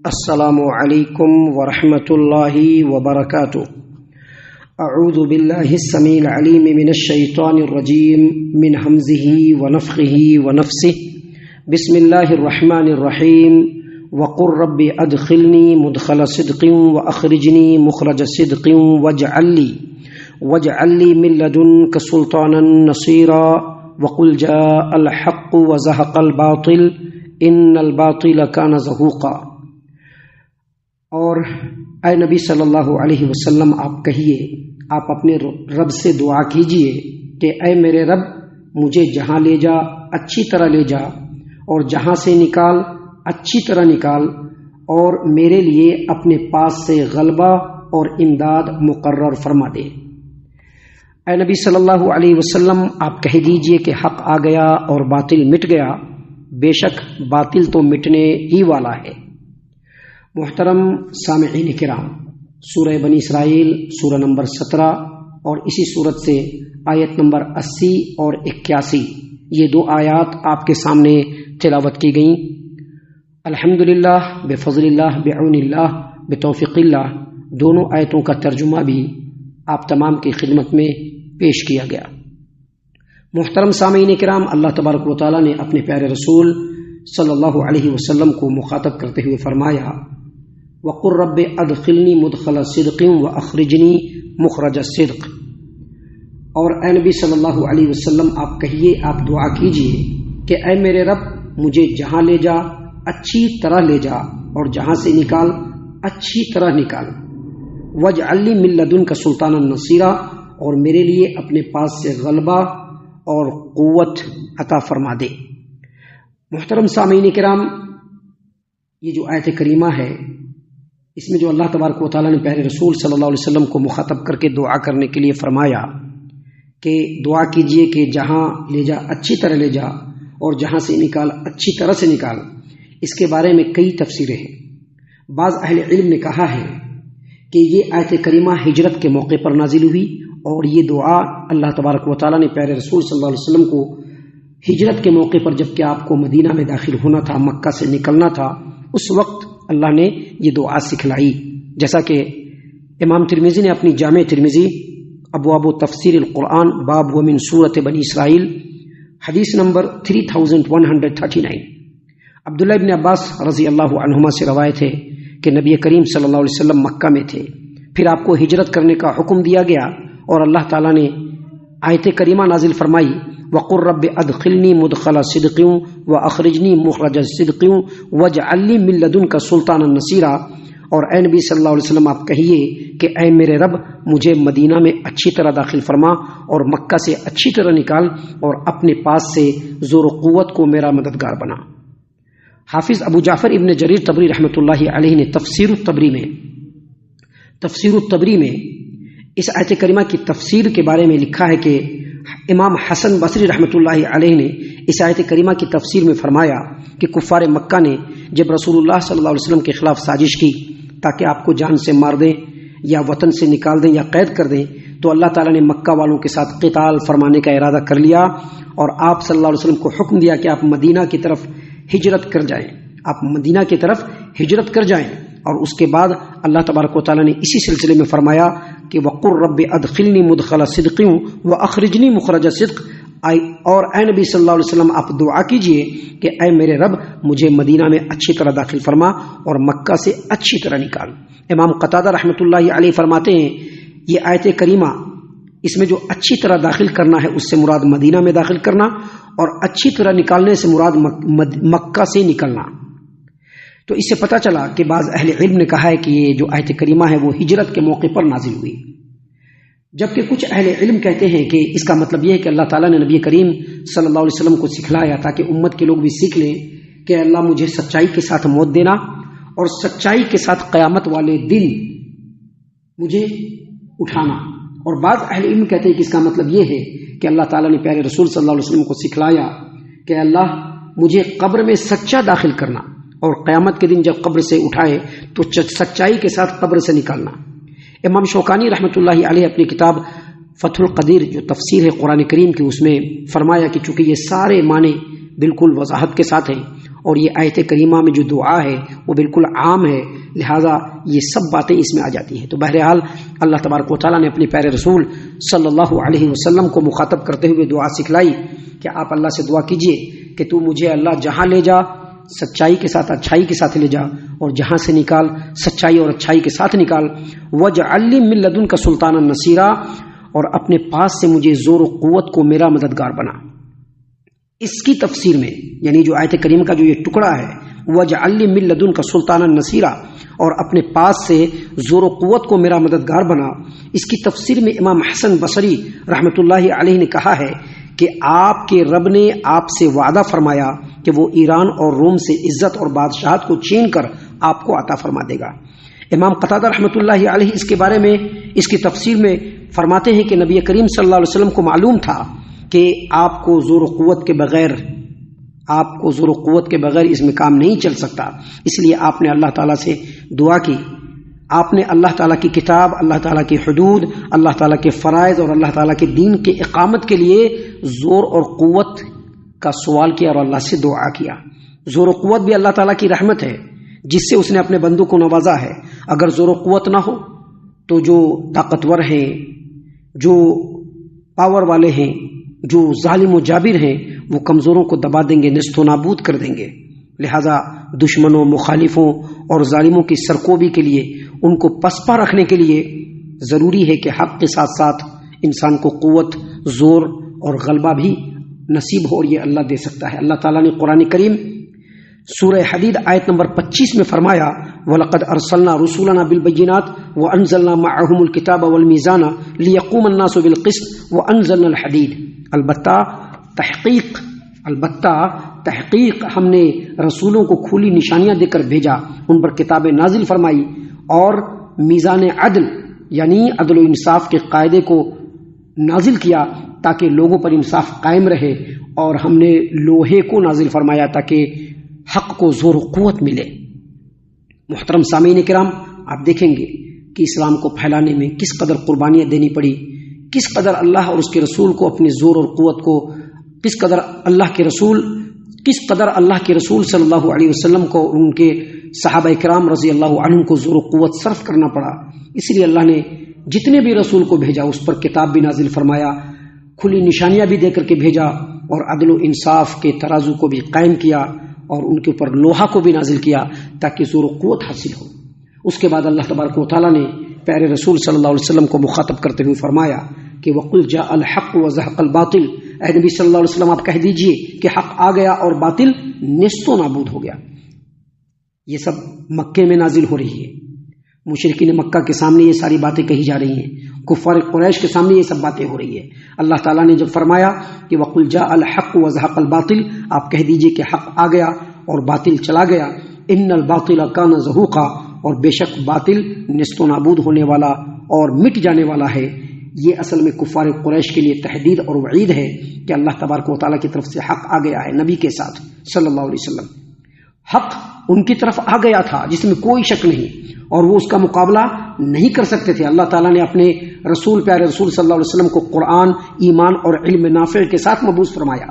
السلام علیکم ورحمۃ اللہ وبرکاتہ۔ اعوذ باللہ السمیع العلیم من الشیطان الرجیم من ہمزہ ونفخہ ونفثہ۔ بسم اللہ الرحمن الرحیم۔ وقل رب ادخلنی مدخل صدق واخرجنی مخرج صدق واجعل لی من لدنک سلطانا نصیرا۔ وقل جاء الحق وزهق الباطل ان الباطل کان زہوقا۔ اور اے نبی صلی اللہ علیہ وسلم آپ کہیے، آپ اپنے رب سے دعا کیجئے کہ اے میرے رب مجھے جہاں لے جا اچھی طرح لے جا، اور جہاں سے نکال اچھی طرح نکال، اور میرے لیے اپنے پاس سے غلبہ اور امداد مقرر فرما دے۔ اے نبی صلی اللہ علیہ وسلم آپ کہہ دیجئے کہ حق آ گیا اور باطل مٹ گیا، بے شک باطل تو مٹنے ہی والا ہے۔ محترم سامعین کرام، سورہ بنی اسرائیل سورہ نمبر 17 اور اسی صورت سے آیت نمبر 80 اور 81، یہ دو آیات آپ کے سامنے تلاوت کی گئیں۔ الحمدللہ، بفضل اللہ، بعون اللہ، بتوفیق اللہ، دونوں آیتوں کا ترجمہ بھی آپ تمام کی خدمت میں پیش کیا گیا۔ محترم سامعین کرام، اللہ تبارک و تعالیٰ نے اپنے پیارے رسول صلی اللہ علیہ وسلم کو مخاطب کرتے ہوئے فرمایا، وقل رب ادخلنی مدخل صدق واخرجنی مخرج صدق۔ اور اے نبی صلی اللہ علیہ وسلم آپ کہیے، آپ دعا کیجئے کہ اے میرے رب مجھے جہاں لے جا اچھی طرح لے جا، اور جہاں سے نکال اچھی طرح نکال۔ واجعل لی من لدنک سلطانا نصیرا، اور میرے لیے اپنے پاس سے غلبہ اور قوت عطا فرما دے۔ محترم سامعین کرام، یہ جو آیت کریمہ ہے، اس میں جو اللہ تبارک و تعالیٰ نے پیارے رسول صلی اللہ علیہ وسلم کو مخاطب کر کے دعا کرنے کے لیے فرمایا کہ دعا کیجئے کہ جہاں لے جا اچھی طرح لے جا، اور جہاں سے نکال اچھی طرح سے نکال، اس کے بارے میں کئی تفسیریں ہیں۔ بعض اہل علم نے کہا ہے کہ یہ آیت کریمہ ہجرت کے موقع پر نازل ہوئی، اور یہ دعا اللہ تبارک و تعالیٰ نے پیارے رسول صلی اللہ علیہ وسلم کو ہجرت کے موقع پر، جب کہ آپ کو مدینہ میں داخل ہونا تھا، مکہ سے نکلنا تھا، اس وقت اللہ نے یہ دعا سکھلائی، جیسا کہ امام ترمذی نے اپنی جامع ترمذی ابواب تفسیر القرآن باب ومن سورۃ بنی اسرائیل حدیث نمبر 3139، عبداللہ ابن عباس رضی اللہ عنہما سے روایت ہے کہ نبی کریم صلی اللہ علیہ وسلم مکہ میں تھے، پھر آپ کو ہجرت کرنے کا حکم دیا گیا، اور اللہ تعالیٰ نے آیت کریمہ نازل فرمائی، وقل رب ادخلنی مدخل صدق واخرجنی مخرج صدق واجعل لی من لدنک سلطانا نصیرا۔ اور اے نبی صلی اللہ علیہ وسلم آپ کہیے کہ اے میرے رب مجھے مدینہ میں اچھی طرح داخل فرما، اور مکہ سے اچھی طرح نکال، اور اپنے پاس سے زور و قوت کو میرا مددگار بنا۔ حافظ ابو جعفر ابن جریر طبری رحمۃ اللہ علیہ نے تفسیر الطبری میں اس آیت کریمہ کی تفسیر کے بارے میں لکھا ہے کہ امام حسن بصری رحمۃ اللہ علیہ نے اس آیت کریمہ کی تفسیر میں فرمایا کہ کفار مکہ نے جب رسول اللہ صلی اللہ علیہ وسلم کے خلاف سازش کی تاکہ آپ کو جان سے مار دیں یا وطن سے نکال دیں یا قید کر دیں، تو اللہ تعالیٰ نے مکہ والوں کے ساتھ قتال فرمانے کا ارادہ کر لیا، اور آپ صلی اللہ علیہ وسلم کو حکم دیا کہ آپ مدینہ کی طرف ہجرت کر جائیں، آپ مدینہ کی طرف ہجرت کر جائیں۔ اور اس کے بعد اللہ تبارک و تعالیٰ نے اسی سلسلے میں فرمایا کہ وقل رب ادخلنی مدخل صدق واخرجنی مخرج صدق۔ اور اے نبی صلی اللہ علیہ وسلم آپ دعا کیجئے کہ اے میرے رب مجھے مدینہ میں اچھی طرح داخل فرما، اور مکہ سے اچھی طرح نکال۔ امام قتادہ رحمۃ اللہ علیہ فرماتے ہیں، یہ آیت کریمہ اس میں جو اچھی طرح داخل کرنا ہے اس سے مراد مدینہ میں داخل کرنا، اور اچھی طرح نکالنے سے مراد مکہ سے نکلنا۔ تو اس سے پتہ چلا کہ بعض اہل علم نے کہا ہے کہ یہ جو آیت کریمہ ہے وہ ہجرت کے موقع پر نازل ہوئی، جبکہ کچھ اہل علم کہتے ہیں کہ اس کا مطلب یہ ہے کہ اللہ تعالیٰ نے نبی کریم صلی اللہ علیہ وسلم کو سکھلایا تاکہ امت کے لوگ بھی سیکھ لیں کہ اللہ مجھے سچائی کے ساتھ موت دینا، اور سچائی کے ساتھ قیامت والے دن مجھے اٹھانا۔ اور بعض اہل علم کہتے ہیں کہ اس کا مطلب یہ ہے کہ اللہ تعالیٰ نے پیارے رسول صلی اللہ علیہ وسلم کو سکھلایا کہ اللہ مجھے قبر میں سچا داخل کرنا، اور قیامت کے دن جب قبر سے اٹھائے تو سچائی کے ساتھ قبر سے نکالنا۔ امام شوکانی رحمۃ اللہ علیہ اپنی کتاب فتح القدیر جو تفسیر ہے قرآن کریم کی، اس میں فرمایا کہ چونکہ یہ سارے معنی بالکل وضاحت کے ساتھ ہیں اور یہ آیت کریمہ میں جو دعا ہے وہ بالکل عام ہے، لہٰذا یہ سب باتیں اس میں آ جاتی ہیں۔ تو بہرحال اللہ تبارک و تعالیٰ نے اپنے پیارے رسول صلی اللہ علیہ وسلم کو مخاطب کرتے ہوئے دعا سکھلائی کہ آپ اللہ سے دعا کیجئے کہ تو مجھے اللہ جہاں لے جا سچائی کے ساتھ اچھائی کے ساتھ لے جا، اور جہاں سے نکال سچائی اور اچھائی کے ساتھ نکال۔ وَاجْعَلْ لِي مِن لَّدُنْكَ سُلْطَانًا نَصِيرًا، اور اپنے پاس سے مجھے زور و قوت کو میرا مددگار بنا۔ اس کی تفسیر میں یعنی جو آیت کریم کا جو یہ ٹکڑا ہے وَاجْعَلْ لِي مِن لَّدُنْكَ سُلْطَانًا نَصِيرًا، اور اپنے پاس سے زور و قوت کو میرا مددگار بنا، اس کی تفسیر میں امام حسن بصری رحمۃ اللہ علیہ نے کہا ہے کہ آپ کے رب نے آپ سے وعدہ فرمایا کہ وہ ایران اور روم سے عزت اور بادشاہت کو چھین کر آپ کو عطا فرما دے گا۔ امام قتادہ رحمۃ اللہ علیہ اس کے بارے میں اس کی تفسیر میں فرماتے ہیں کہ نبی کریم صلی اللہ علیہ وسلم کو معلوم تھا کہ آپ کو زور و قوت کے بغیر اس میں کام نہیں چل سکتا، اس لیے آپ نے اللہ تعالیٰ سے دعا کی۔ آپ نے اللہ تعالیٰ کی کتاب، اللہ تعالیٰ کی حدود، اللہ تعالیٰ کے فرائض اور اللہ تعالیٰ کے دین کے اقامت کے لیے زور اور قوت کا سوال کیا اور اللہ سے دعا کیا۔ زور و قوت بھی اللہ تعالیٰ کی رحمت ہے جس سے اس نے اپنے بندوں کو نوازا ہے۔ اگر زور و قوت نہ ہو تو جو طاقتور ہیں، جو پاور والے ہیں، جو ظالم و جابر ہیں، وہ کمزوروں کو دبا دیں گے، نیست و نابود کر دیں گے۔ لہذا دشمنوں، مخالفوں اور ظالموں کی سرکوبی کے لیے، ان کو پسپا رکھنے کے لیے ضروری ہے کہ حق کے ساتھ ساتھ انسان کو قوت، زور اور غلبہ بھی نصیب ہو، اور یہ اللہ دے سکتا ہے۔ اللہ تعالیٰ نے قرآن کریم سورہ حدید آیت نمبر 25 میں فرمایا وَلَقَدْ أَرْسَلْنَا رُسُلَنَا بِالْبَيِّنَاتِ وَأَنزَلْنَا مَعَهُمُ الْكِتَابَ وَالْمِيزَانَ لِيَقُومَ النَّاسُ بِالْقِسْطِ وَأَنزَلْنَا الْحَدِيدَ، البتہ تحقیق ہم نے رسولوں کو کھلی نشانیاں دے کر بھیجا، ان پر کتابیں نازل فرمائی اور میزان عدل یعنی عدل و انصاف کے قاعدے کو نازل کیا تاکہ لوگوں پر انصاف قائم رہے، اور ہم نے لوہے کو نازل فرمایا تاکہ حق کو زور و قوت ملے۔ محترم سامعین کرام، آپ دیکھیں گے کہ اسلام کو پھیلانے میں کس قدر قربانیاں دینی پڑی، کس قدر اللہ اور اس کے رسول کو اپنے زور اور قوت کو، کس قدر اللہ کے رسول صلی اللہ علیہ وسلم کو، ان کے صحابہ کرام رضی اللہ عنہم کو زور و قوت صرف کرنا پڑا۔ اس لیے اللہ نے جتنے بھی رسول کو بھیجا اس پر کتاب بھی نازل فرمایا، کھلی نشانیاں بھی دے کر کے بھیجا، اور عدل و انصاف کے ترازو کو بھی قائم کیا، اور ان کے اوپر لوہا کو بھی نازل کیا تاکہ زور و قوت حاصل ہو۔ اس کے بعد اللہ تبارک و تعالیٰ نے پیارے رسول صلی اللہ علیہ وسلم کو مخاطب کرتے ہوئے فرمایا کہ وَقُلْ جَاءَ الْحَقُّ وَزَهَقَ الْبَاطِلُ، اے نبی صلی اللہ علیہ وسلم آپ کہہ دیجئے کہ حق آ گیا اور باطل نیست و نابود ہو گیا۔ یہ سب مکے میں نازل ہو رہی ہے، مشرکین مکہ کے سامنے یہ ساری باتیں کہی جا رہی ہیں، کفار قریش کے سامنے یہ سب باتیں ہو رہی ہے۔ اللہ تعالیٰ نے جب فرمایا کہ وَقُلْ جَاءَ الْحَقُّ وَزَهَقَ الْبَاطِلُ، آپ کہہ دیجئے کہ حق آ گیا اور باطل چلا گیا۔ إِنَّ الْبَاطِلَ كَانَ زَهُوقًا، اور بے شک باطل نیست و نابود ہونے والا اور مٹ جانے والا ہے۔ یہ اصل میں کفار قریش کے لیے تحدید اور وعید ہے کہ اللہ تبارک و تعالیٰ کی طرف سے حق آ گیا ہے نبی کے ساتھ صلی اللہ علیہ وسلم۔ حق ان کی طرف آ گیا تھا جس میں کوئی شک نہیں، اور وہ اس کا مقابلہ نہیں کر سکتے تھے۔ اللہ تعالیٰ نے اپنے رسول پیارے رسول صلی اللہ علیہ وسلم کو قرآن، ایمان اور علم نافع کے ساتھ مبعوث فرمایا۔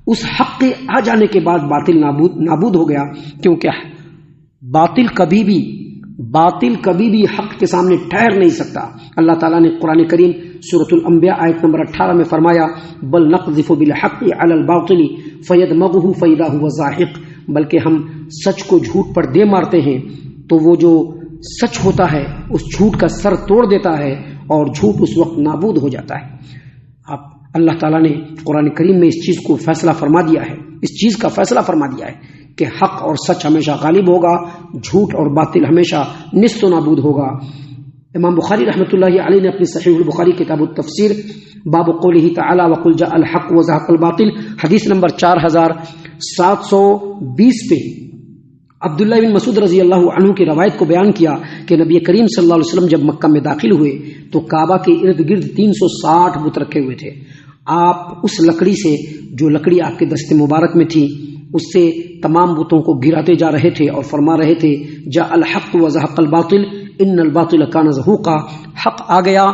اس حق کے آ جانے کے بعد باطل نابود ہو گیا، کیونکہ باطل کبھی بھی حق کے سامنے ٹھہر نہیں سکتا۔ اللہ تعالیٰ نے قرآن کریم سورۃ الانبیاء آیت نمبر 18 میں فرمایا بل نقذف بالحق علی الباطل فیدمغہ فاذا هو زاہق، بلکہ ہم سچ کو جھوٹ پر دے مارتے ہیں تو وہ جو سچ ہوتا ہے اس جھوٹ کا سر توڑ دیتا ہے اور جھوٹ اس وقت نابود ہو جاتا ہے۔ اللہ تعالیٰ نے قرآن کریم میں اس چیز کو فیصلہ فرما دیا ہے، اس چیز کا فیصلہ فرما دیا ہے کہ حق اور سچ ہمیشہ غالب ہوگا، جھوٹ اور باطل ہمیشہ نیست و نابود ہوگا۔ امام بخاری رحمۃ اللہ علیہ نے اپنی صحیح البخاری کتاب التفسیر باب قولہ تعالی وقل جاء الحق وزهق الباطل حدیث نمبر 4720 پہ عبداللہ بن مسعود رضی اللہ عنہ کی روایت کو بیان کیا کہ نبی کریم صلی اللہ علیہ وسلم جب مکہ میں داخل ہوئے تو کعبہ کے ارد گرد 360 بت رکھے ہوئے تھے۔ آپ اس لکڑی سے، جو لکڑی آپ کے دست مبارک میں تھی، اس سے تمام بتوں کو گراتے جا رہے تھے اور فرما رہے تھے جاء الحق وزهق الباطل ان الباطل کان زہوقا، حق آ گیا،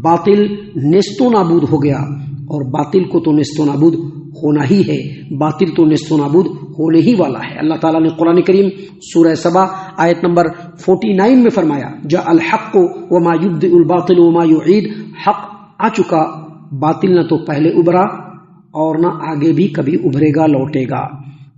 باطل نیست و نابود ہو گیا، اور باطل کو تو نیست و نابود ہونا ہی ہے، باطل تو نیست و نابود ہونے ہی والا ہے۔ اللہ تعالیٰ نے قرآن کریم سورہ سبا آیت نمبر 49 میں فرمایا جاء الحق وما یبدئ الباطل وما یعید، حق آ چکا، باطل نہ تو پہلے ابھرا اور نہ آگے بھی کبھی ابھرے گا، لوٹے گا۔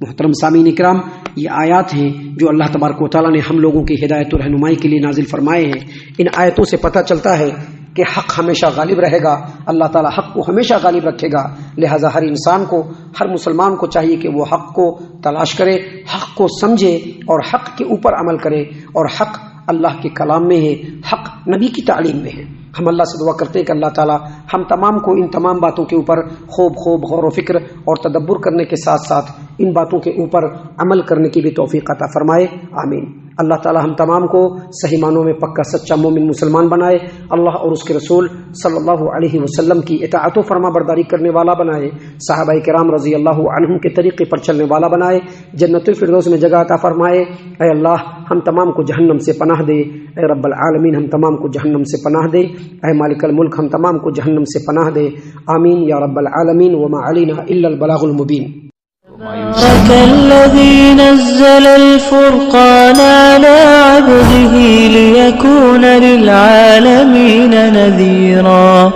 محترم سامعین اکرام، یہ آیات ہیں جو اللہ تبارک و تعالیٰ نے ہم لوگوں کی ہدایت و رہنمائی کے لیے نازل فرمائے ہیں۔ ان آیتوں سے پتہ چلتا ہے کہ حق ہمیشہ غالب رہے گا، اللہ تعالیٰ حق کو ہمیشہ غالب رکھے گا، لہٰذا ہر انسان کو، ہر مسلمان کو چاہیے کہ وہ حق کو تلاش کرے، حق کو سمجھے اور حق کے اوپر عمل کرے، اور حق اللہ کے کلام میں ہے، حق نبی کی تعلیم میں ہے۔ ہم اللہ سے دعا کرتے ہیں کہ اللہ تعالیٰ ہم تمام کو ان تمام باتوں کے اوپر خوب غور و فکر اور تدبر کرنے کے ساتھ ساتھ ان باتوں کے اوپر عمل کرنے کی بھی توفیق عطا فرمائے، آمین۔ اللہ تعالیٰ ہم تمام کو صحیح معنوں میں پکا سچا مومن مسلمان بنائے، اللہ اور اس کے رسول صلی اللہ علیہ وسلم کی اطاعت و فرما برداری کرنے والا بنائے، صحابہ کرام رضی اللہ عنہم کے طریقے پر چلنے والا بنائے، جنت الفردوس میں جگہ عطا فرمائے۔ اے اللہ ہم تمام کو جہنم سے پناہ دے، اے رب العالمین ہم تمام کو جہنم سے پناہ دے، اے مالک الملک ہم تمام کو جہنم سے پناہ دے، آمین یا رب العالمین۔ وما علینا الا البلاغ المبین۔ تبارك الذي نزل الفرقان على عبده ليكون للعالمين نذيرا